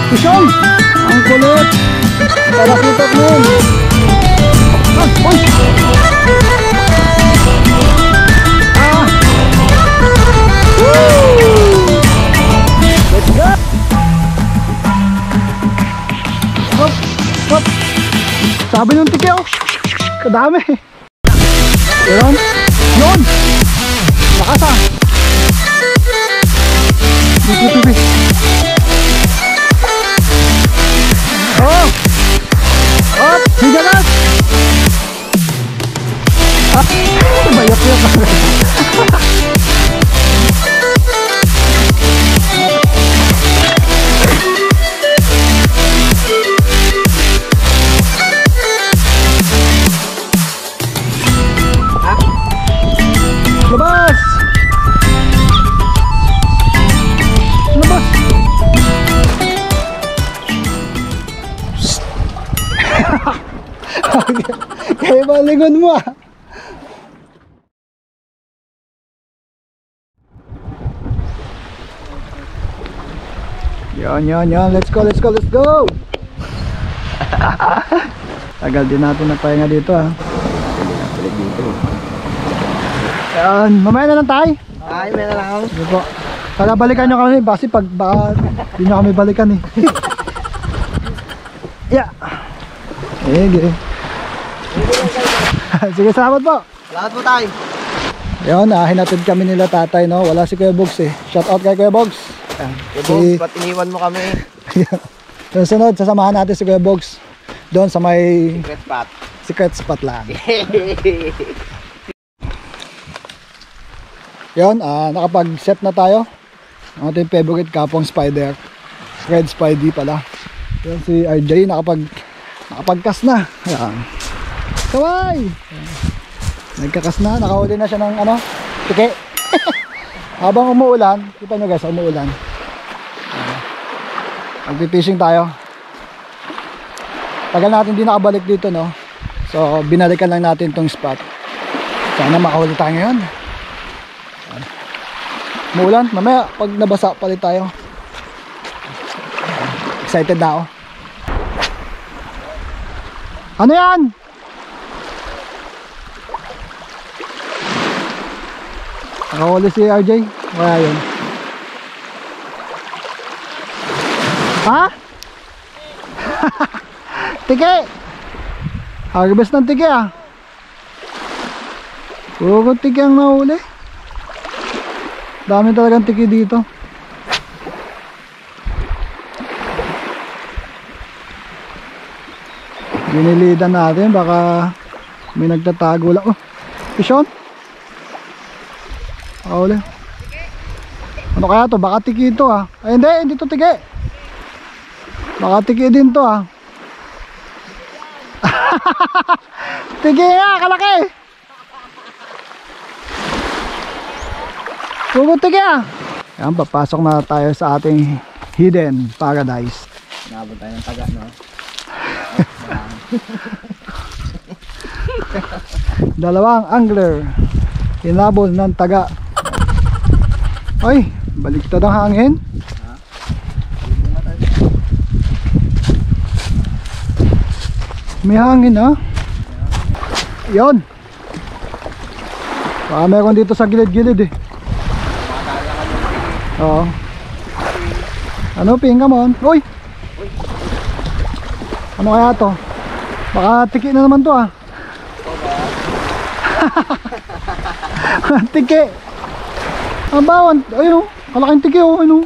Pisyon! Ang kulit! Talakitok nun! Uy! Woo! Let's go! Hop! Hop! Sabi ng tiki, oh! Kadami! Yun! Yun! Lakas ah! Pipi! Oh! Hop! Sigalas! Ah! Bayap-yap! Labas! Labas! Kaya ba lingon mo ah? Yan. Let's go. Tagal din natin nagpahinga dito ah. Yan, mamaya na lang tayo. Ay, may na lang. Sige po. Para balikan nyo kami kasi pag hindi nyo kami balikan eh. Yeah. Sige. Sige, salamat po. Salamat po tayo. Yun, hinatid kami nila tatay, no? Wala si Kuya Bogs eh. Shout out kay Kuya Bogs. Kuya Bogs, ba't iniwan mo kami? Yung sunod, sasamahan natin si Kuya Bogs doon sa may secret spot lang. Yun, nakapag-set na tayo. Ang ating favorite kapong spider, Red Spidey pala. Yun si RJ nakapag-cast na. Yan. Kaway! Nagkakas na, nakahuli na siya ng tiki. Habang umuulan, kita nyo guys, umuulan. Magpipishing tayo. Tagal natin hindi nakabalik dito, no? So, binalikan lang natin tong spot. Sana makahuli tayo ngayon. Umuulan, mamaya pag nabasa palit tayo. Excited na ako. Ano yan? Nakahuli si RJ. Kaya yun. Ha? Tiki! Harvest ng tiki ah. Puro tiki ang nahuli. Dami talagang tiki dito. Binilidan natin, baka may nagtatago lang. Oh, pisyon? Uli. Ano kaya to? Baka tiki ito ah. Ay hindi to tiki. Baka tiki din to ah. Tiki nga, kalaki. Puro tiki ah. Yan, papasok na tayo sa ating hidden paradise. Nabot tayo ng taga, no? Dalawang angler hinabol ng taga. Ay, baliktad ang hangin. May hangin ha. Yon. Baka meron dito sa gilid-gilid eh. Oo. Ano, pinga mo? Uy! Ano kaya to? Baka tiki na naman to ah. Tiki. Ang bawan. Ayun, kalaking tiki oh. Ayun.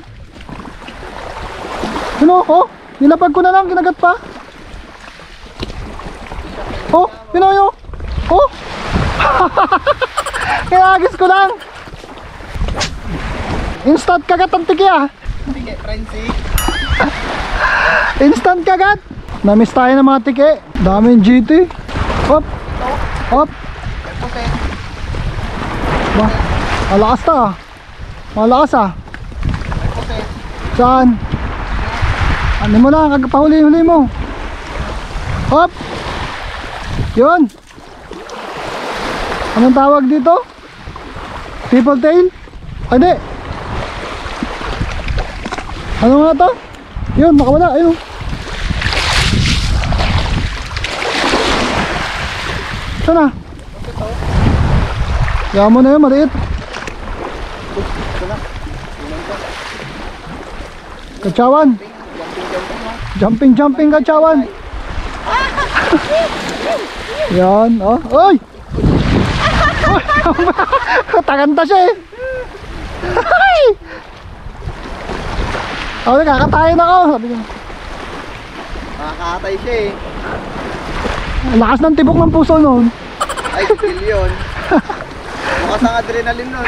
Ayun oh. Nilapag ko na lang, kinagat pa. Oh, yun. Oh. Kinagis ko lang. Instant kagat ang tiki ah. Tiki, frenzy. Instant kagat. Namiss tayo ng mga tiki. Daming GT. Hop. Hop. Ba, malakas ta ah. Malakas ah. Saan? Ano mo lang, kagpahuli-huli mo. Hop. Yun. Anong tawag dito? People tail? Hindi. Ano nga to? Yun, nakawala. Ayun. Saan na? Kaya mo na yun, maliit. Kachawan. Jumping, jumping kachawan. Yan, oh. Oy! Taganda siya eh. Ay! Oh, nakakatayin ako. Sabi niya. Makakatay siya eh. Ang lakas ng tibok ng puso noon. Ay, skill yun. Bukas ang adrenaline nun.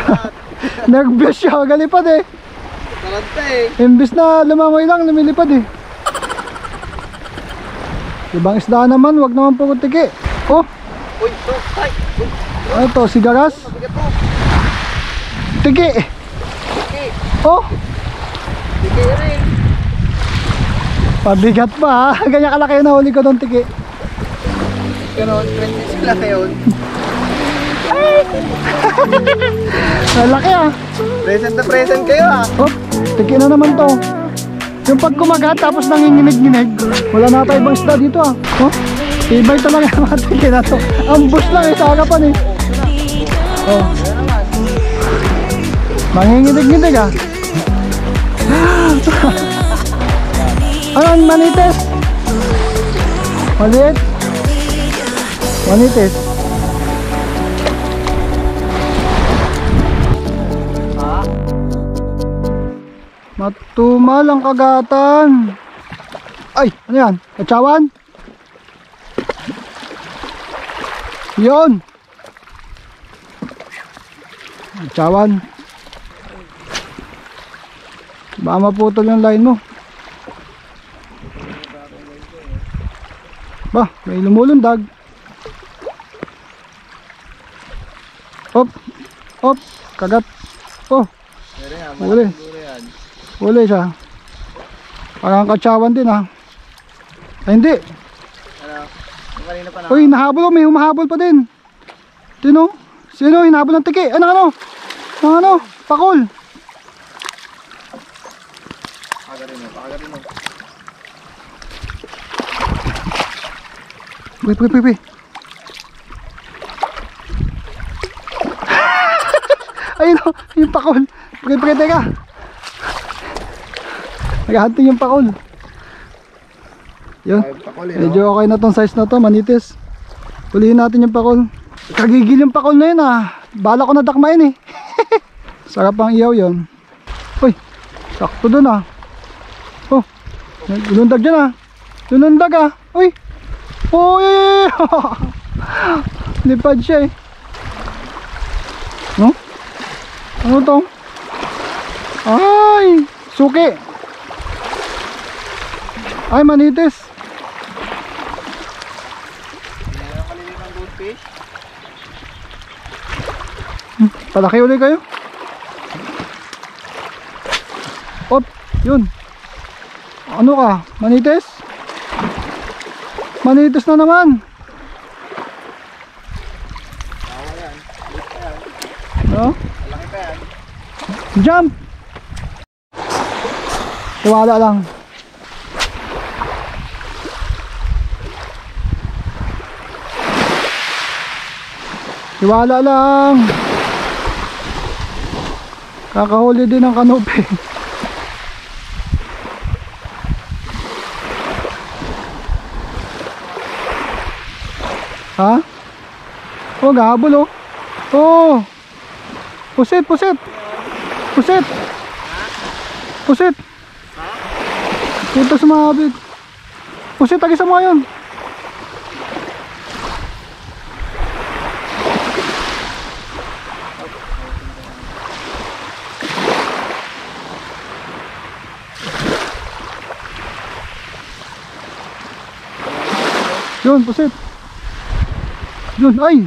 Nervous siya, galipad eh. Taranta eh. Imbis na lumangoy lang, lumilipad eh. Ibang isda naman, wag naman puro tiki. Oh, Uy, to. Ay. Uy, ano to, sigaras? mabigat to. Tiki. Tiki. Oh, Tiki rin. pabigat pa ha. Ganyan kalaki na huli ko ng tiki. Pero 20 sila ngayon. Malaki ah. Present na present kayo ah. Oh, tiki na naman to. Yung pag kumagat tapos nanginginig-nginig, wala na tayo ibang isda dito ah. Oh, tibay talaga yung mga tiki na to. Ambush lang eh, sa harapan eh. Oh, nanginginig-nginig ah. Anong manites? Maliit? Manites? Ha? Matumal ang kagatan. Ay, ano yan? Kachawan? Yun. Kachawan. Baka maputol yung line mo. Bah, may lumulundag. Op, op, kagat. Oh, Pero yan, Huli. malaki siguro yan. huli siya. Parang kachawan din ha. Ay hindi. Ano? Yung kanina pa na. Uy, nahabol oh, may humahabol pa din. Sino? Sino hinahabol ng tiki? Ano? Pakol. Pakagarin mo, pakagarin mo. Uy. Ayun o, yung pakol. Pre, teka. Naghahanting yung pakol. Yun. Ay, pakuli, no? Medyo okay na tong size na to, manitis. Hulihin natin yung pakol. Kagigil yung pakol na yun ah. Bala ko na dakmain eh. Sarap ang iyaw yun. Uy, sakto dun ah. Oh, lundag dyan ah. Lundag ah. Uy. Uy. Lipad siya eh. No? Ano to? Ay, suki. Ay, manitis. Meron kanina ng goldfish. Palaki ulit kayo. Op, yun. Ano ka? Manitis? Manitis na naman. Tawa yan. Ulit pa yan. No? Malaki pa yan. Jump! Tiwala lang. Tiwala lang. Kakahuli din ng kanupi. Ha? Oh, gahabol oh. Oh. Pusit. Pusit. Punta sumabit. Pusit, tagisa mo ngayon. Yun, pusit. Yun, ay.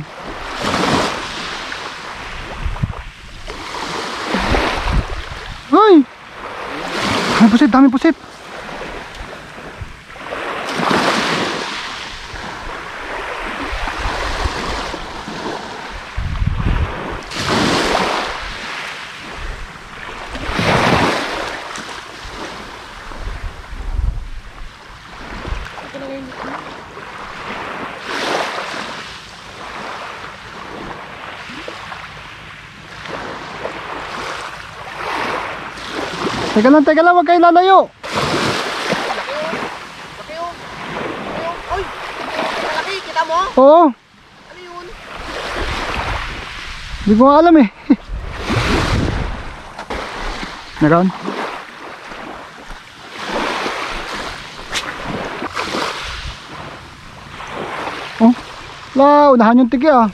Ay. Ay, pusit, dami pusit. Teka lang, huwag kayo lalayo. Laki oh. Oy! Malaki, kita mo? Oo, Ano yun? hindi ko nga alam eh. Meron? Oh, la, unahan yung tiki ah.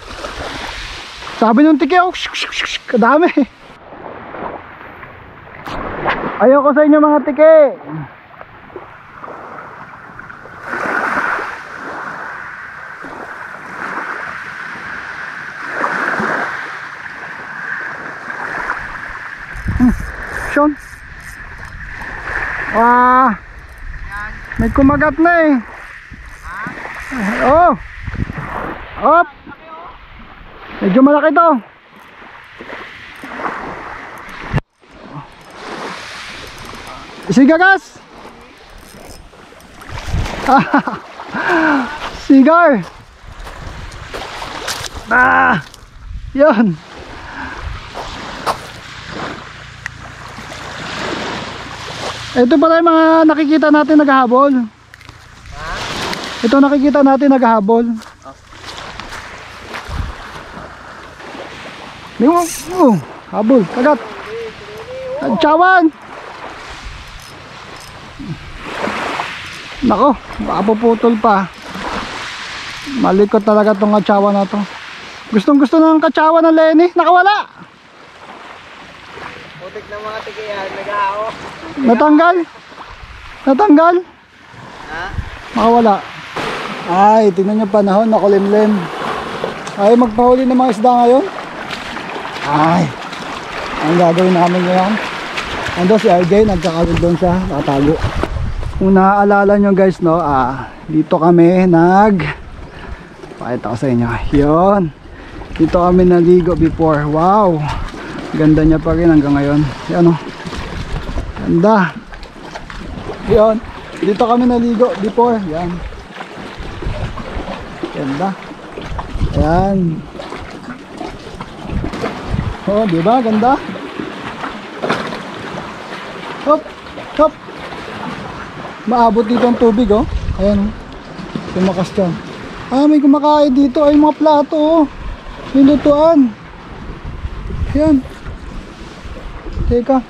Sabi nung tiki, oh, kadami. Ayoko sa inyo mga tiki. Sean. May kumagat na eh. Oh. Op. Medyo malaki to. Sigagas. Sigar. Yun. Ito pala yung mga nakikita natin naghahabol. Ito nakikita natin naghahabol. Habol, kagat. Tsawan. Nako, baka puputol pa. Malikot talaga tong katsawan na to. Gustong gusto ng katsawan ng Lenny, nakawala. Putik na mga tikiyan, nag-aao. Natanggal. Ha? Makawala. Ay, tingnan nyo panahon, nakulimlim. Ay, magpahuli ng mga isda ngayon. Ay, ang gagawin namin ngayon. Ando si RJ, nagkakawin doon siya, nakatago. Kung naaalala nyo guys, no, dito kami pakita ko sa inyo. Yun. Dito kami naligo before. Wow. Ganda niya pa rin hanggang ngayon. Yan o. Ganda. Yun. Dito kami naligo before. Yan. Ganda. Ayan. Oh, diba? Ganda. Hop. Hop. Maabot dito ang tubig, oh. Ayan, oh. Tumakas dyan. May kumakain dito. Ay, mga plato, oh. Nilutuan. Ayan. Teka.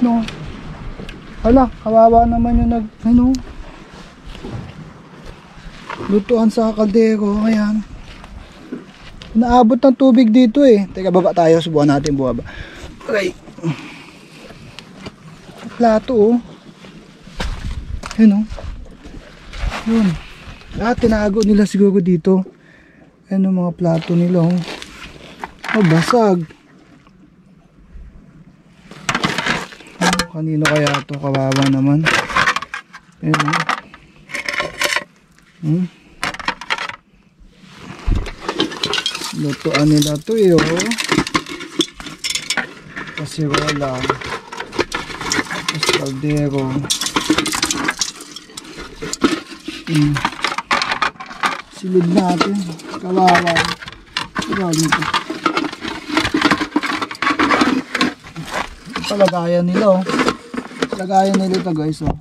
No. Hala, kawawa naman yung ano. Lutuan sa kaldero. Ayan. Naabot ng tubig dito eh. Teka, baba tayo. Subukan natin bumaba. Okay. Plato, oh. Ayan, oh. Yun. Tinago nila siguro dito. Ayan ang mga plato nila, oh. Basag. Kanino kaya ito? Kawawa naman. Ayan, oh. Lutuan nila ito, eh, oh. Kasi wala. Tapos kaldero. Silid natin. Kawawa. Galing ito. Palagayan nila, oh. Lagayan nila ito, guys, oh.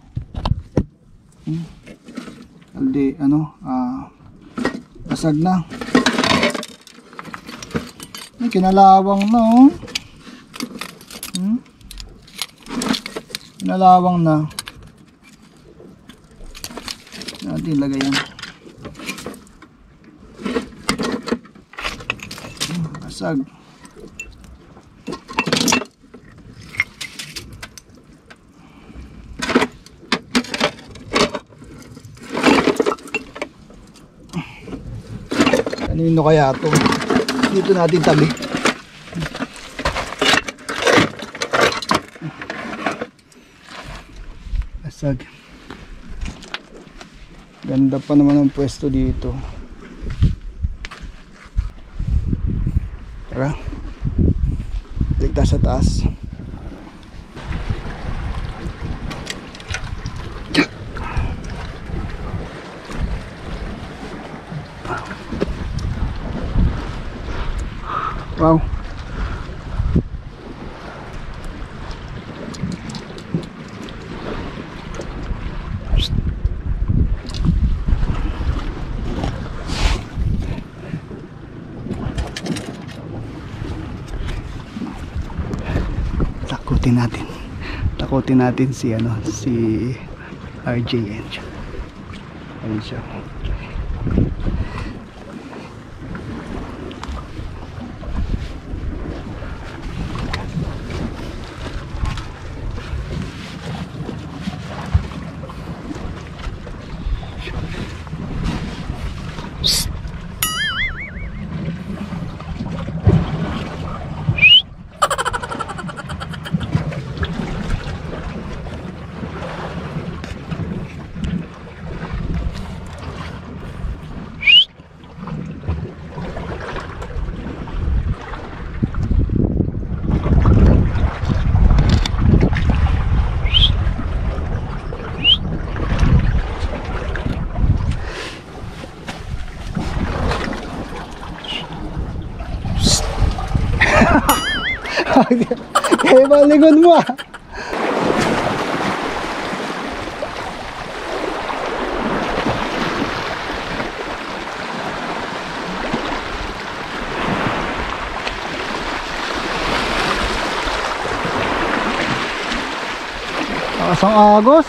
Kaldi, basag na. May kinalawang na, oh. Kinalawang na. Natin ilagay yan. Basag. Kanino kaya ito? Dito natin tabi. Basag. Ganda pa naman ang pwesto dito. Tara. Ligtas sa taas. Wow. takutin natin si RJ. Ayun siya. Kaya ba lingon mo ah? Asang agos.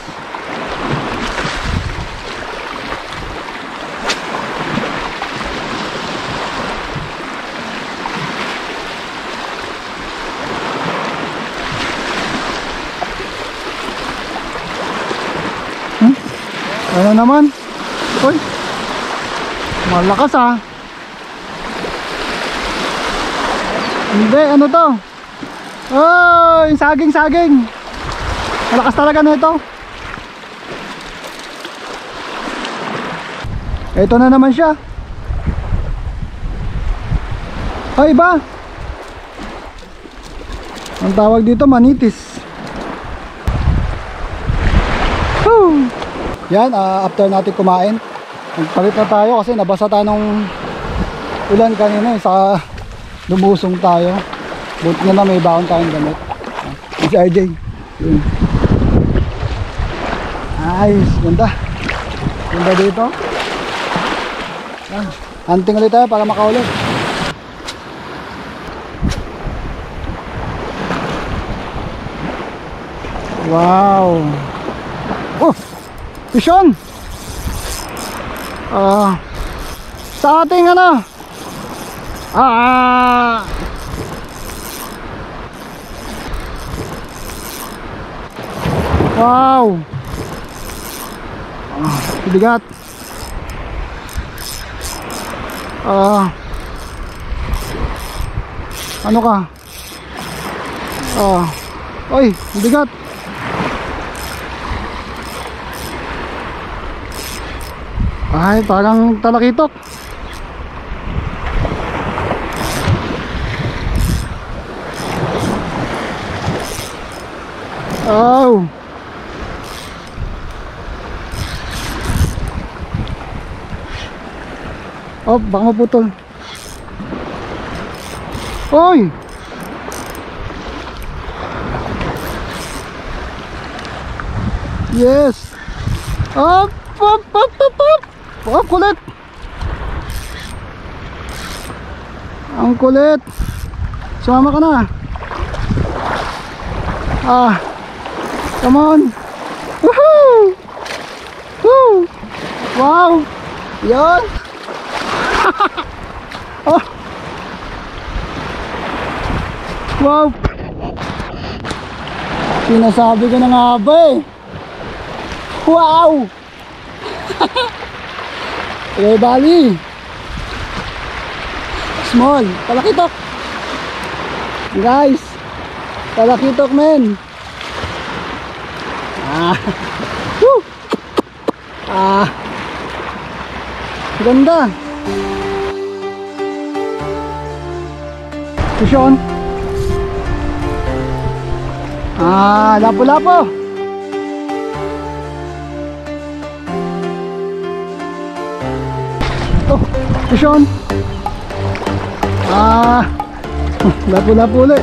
Ano naman? Uy, malakas ah. Hindi, ano to? Oy, saging. Malakas talaga na ito. Ito na naman siya. Ay, iba. Ang tawag dito, manitis. Woo! Yan, after natin kumain, nagpalit na tayo kasi nabasa tayo nung ulan kanina saka lumusong tayo. Buti na lang may baon tayong gamit. Si RJ. Nice, ganda. Ganda dito. Hunting ulit tayo para makaulit. Wow. Oh! Vision! Sa ating ano? Wow! Bigat. Ano ka? Oy, bigat. Ay, parang talakitok. Oh. Oh, baka maputol. Oy. Yes. Up. Oh, kulit. Ang kulit. Sumama ka na. Come on. Woohoo! Woo! Wow! Yan! Oh! Wow! Sinasabi ko na nga ba eh. Wow! Okay, Bali. Small. Talakitok. Guys. Talakitok, men. Woo! Ganda. Vision. Lapo-lapo. Oh, Vision. Lapo-lapo ulit.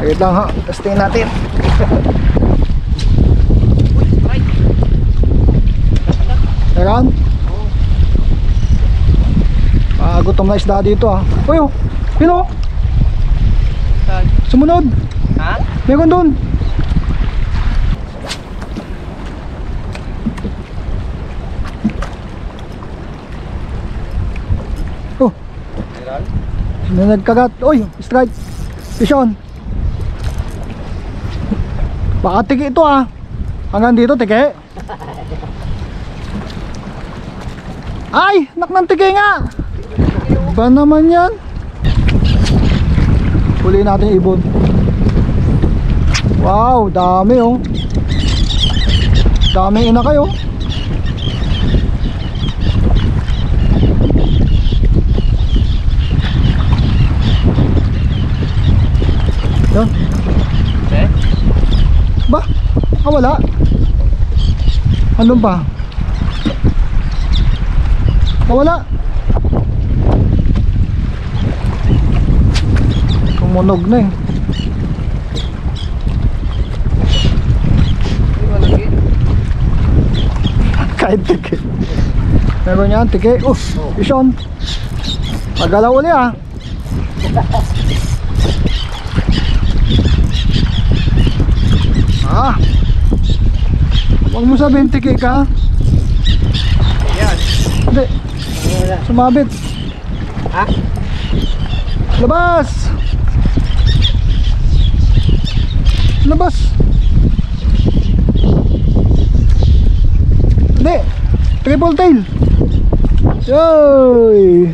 Wait lang ha, testing natin. Meron? Gutom na isda dito ah. Uy oh, yun oh. Sumunod. Ha? Meron dun. Oh, Meron? nagkagat. Uy, strike. Vision. Baka tiki ito ah. Hanggang dito tiki. Ay, nak ng tiki nga. Ba naman yan? Huli natin ibon. Wow, dami oh. Daming ina kayo. Yan. Eh? Ba? Wala. Ano ba? Wala. Tumunog na eh. Hindi malaki. Kahit tiki. Meron yan, tiki. Vision. Magalaw uli ah. Huwag mo sabihin tiki ka. Yan. Hindi. Sumabit. Ha? Labas! Labas! Hindi! Triple tail! Yoy!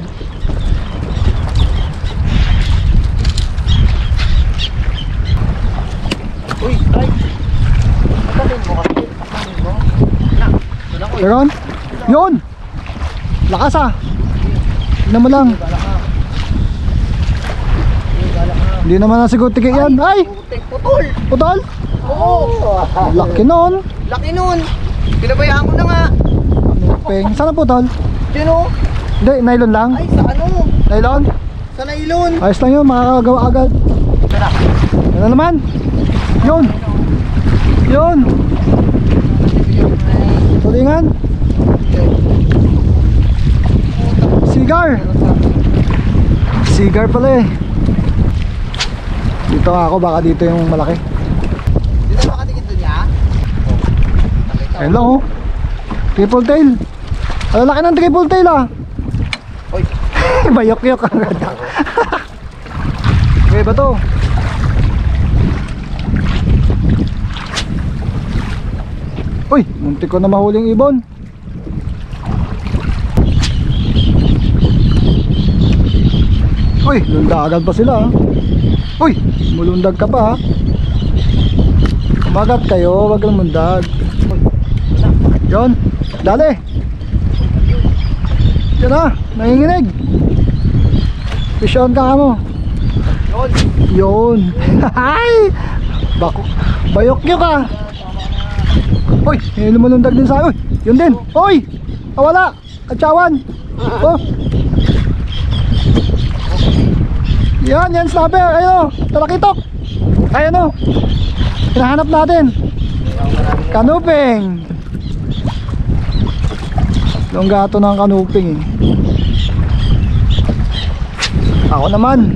Uy, ay. Patatin mo kasi. Patatin mo. Na. Doon ako. Meron? Yun! Lakas ah! Tignan mo lang. Hindi naman nasigot tiki yan. Ay! Putik, putol. Putol! Oo. Laki nun! Laki nun. Pinabayaan ko na nga. Peng. Saan ang putol? Yun o. Hindi, nylon lang. Ay, sa ano? Nylon? Sa nailon. Ayos lang yun, makakagawa agad. Tara. Ano naman? Yun! Yun! Tulingan! Sigar! Sigar pala eh. Dito ako, baka dito yung malaki. Dito ba katingin doon niya? Ayun lang oh. Triple tail. Ang laki ng triple tail ah. Uy. Bayok-yok ang ganda. Okay ba to? Uy, muntik ko na mahuling ibon. Uy, lundagan pa sila ah. Uy, mulundag ka pa ah. Kumagat kayo, wag lang mundag. Yon, dali. Yan na, nanginginig. Vision ka mo. Yun. Yun. Hay! Bako, bayok nyo ka. Uy, may lumalundag din sa akin. Yun din. Uy, wala. Katsawan. Oh. Yan, yan snapper. Ayun, talakitok. Ayun o. Hinahanap natin. Kanuping. Yung gato ng kanuping eh. Ako naman.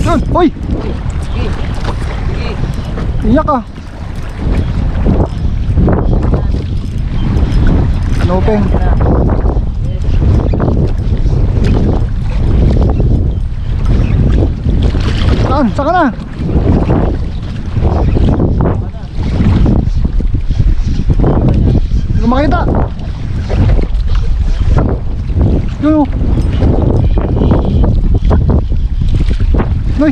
Yun, uy! Sige. Sige. Iyak ah. Kanuping. Saan? Saan ka na? Hindi ko makita. Yun o. Uy,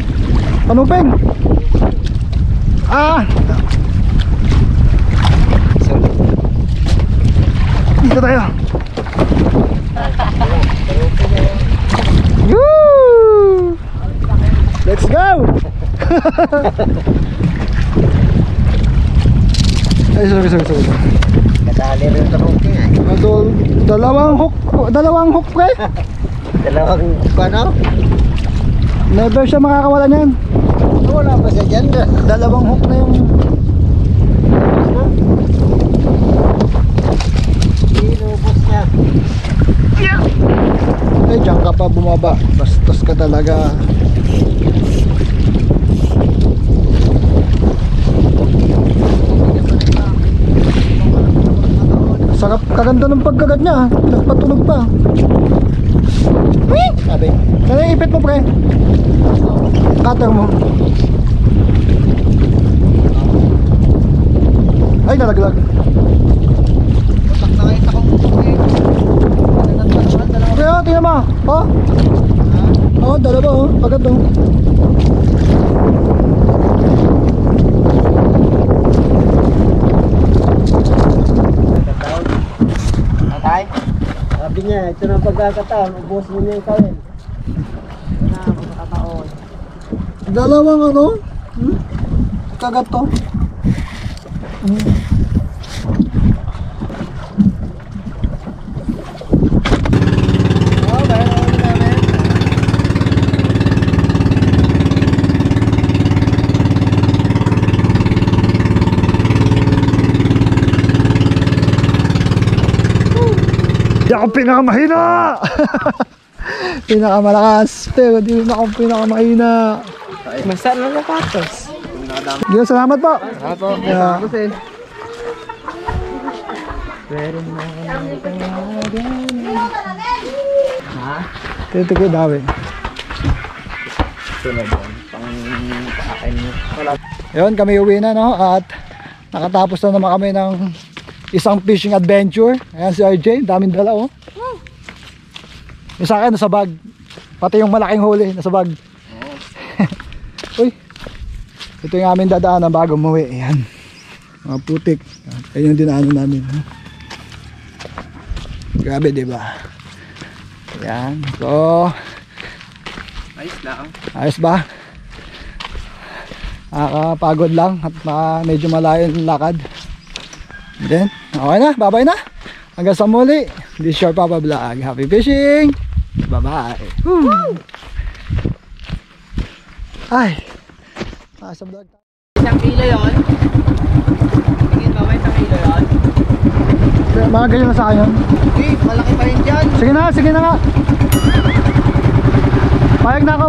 kanuping. Ah! Dito tayo. Woo! Let's Ay, sorry. Kadali rin ito hook niya eh. Dalawang hook pre. Dalawang ano? Never siya makakawala niyan. Wala pa siya dyan. Dalawang hook na yung Inubos niya. eh, diyan ka pa bumaba. Bastos ka talaga. Sarap, kaganda ng pagkagat niya. Nagpatunog pa. Wing! Sabi. Kaya yung ipit mo pre. Cutter mo. Ay, nalaglag. Utak na kayo sa kong eh. Dalawa. Pre, oh, tingnan mo. Oh. Oh, dalawa oh. Agad oh. Tatay? Sabi niya, ito na pagkakataon, ubos mo niya yung kawin. Ito na, pagkakataon. Dalawang ano? Kagat to. Oh, mayroon namin. Di ako pinakamahina! Pinakamalakas, pero di na ako pinakamahina. Masa na napatos. Diyo, salamat po. Apo, Yeah. kasi. Ha? Tito ko daw eh. Tulad yan. Pang-pakain mo. Wala. Yun, kami uwi na no, at nakatapos na naman kami ng isang fishing adventure. Ayan si RJ, daming dala oh. Yung sa akin, nasa bag. Pati yung malaking huli, nasa bag. Uy, ito yung aming dadaanan bago umuwi. Ayan, mga putik. Ayan yung dinaanan namin. Grabe, diba? Ayan, so Ayos lang. ayos ba? Nakakapagod lang at medyo malayo yung lakad. Then, okay na, bye-bye na. Hanggang sa muli. This is your Papa Vlog. Happy fishing! Bye-bye! Ay! Sa vlog. Isang kilo yun? Tingin ba may isang kilo yun? Mga ganyan na sa akin yun. Hindi, malaki pa rin dyan. Sige na nga. Payag na ako.